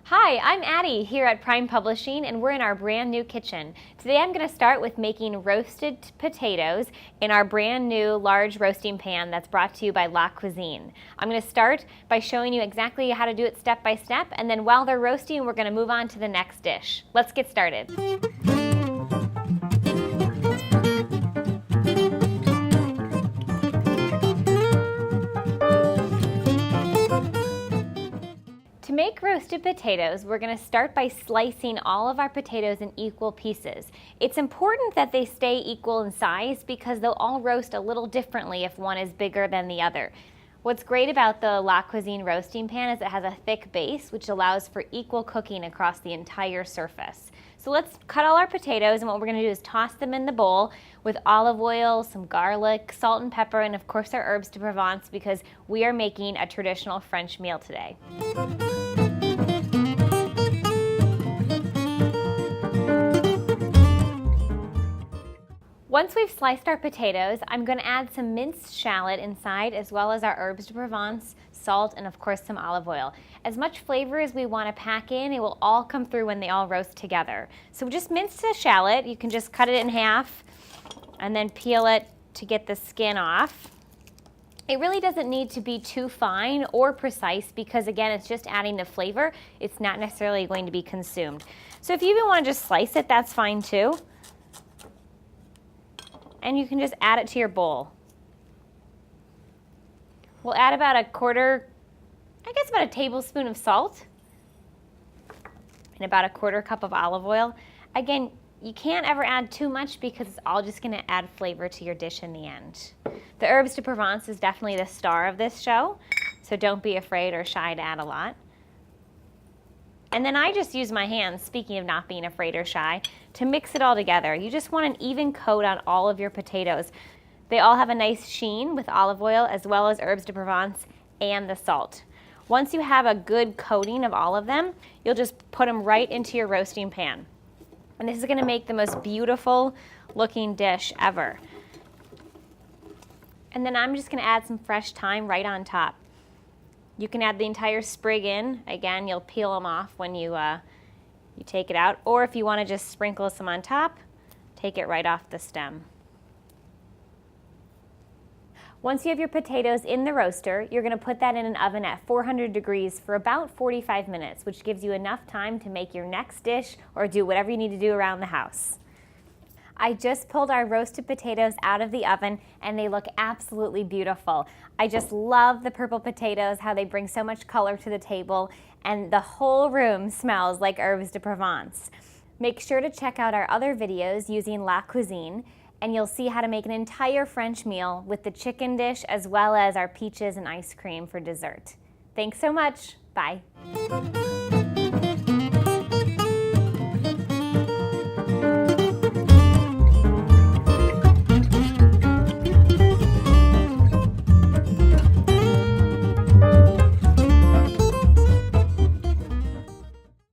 Hi, I'm Addie here at Prime Publishing, and we're in our brand new kitchen. Today I'm going to start with making roasted potatoes in our brand new large roasting pan that's brought to you by Cuisine. I'm going to start by showing you exactly how to do it step by step, and then while they're roasting, we're going to move on to the next dish. Let's get started. To make roasted potatoes, we're going to start by slicing all of our potatoes in equal pieces. It's important that they stay equal in size because they'll all roast a little differently if one is bigger than the other. What's great about the Cuisine roasting pan is it has a thick base, which allows for equal cooking across the entire surface. So let's cut all our potatoes, and what we're going to do is toss them in the bowl with olive oil, some garlic, salt and pepper, and of course our herbes de Provence because we are making a traditional French meal today. Once we've sliced our potatoes, I'm going to add some minced shallot inside as well as our herbes de Provence, salt, and of course some olive oil. As much flavor as we want to pack in, it will all come through when they all roast together. So just mince the shallot. You can just cut it in half and then peel it to get the skin off. It really doesn't need to be too fine or precise because again, it's just adding the flavor. It's not necessarily going to be consumed. So if you even want to just slice it, that's fine too. And you can just add it to your bowl. We'll add about about a tablespoon of salt and about a quarter cup of olive oil. Again, you can't ever add too much because it's all just going to add flavor to your dish in the end. The herbes de Provence is definitely the star of this show, so don't be afraid or shy to add a lot. And then I just use my hands, speaking of not being afraid or shy, to mix it all together. You just want an even coat on all of your potatoes. They all have a nice sheen with olive oil as well as herbes de Provence and the salt. Once you have a good coating of all of them, you'll just put them right into your roasting pan. And this is going to make the most beautiful looking dish ever. And then I'm just going to add some fresh thyme right on top. You can add the entire sprig in. Again, you'll peel them off when you take it out. Or if you want to just sprinkle some on top, take it right off the stem. Once you have your potatoes in the roaster, you're going to put that in an oven at 400 degrees for about 45 minutes, which gives you enough time to make your next dish or do whatever you need to do around the house. I just pulled our roasted potatoes out of the oven and they look absolutely beautiful. I just love the purple potatoes, how they bring so much color to the table, and the whole room smells like herbes de Provence. Make sure to check out our other videos using Cuisine, and you'll see how to make an entire French meal with the chicken dish as well as our peaches and ice cream for dessert. Thanks so much. Bye.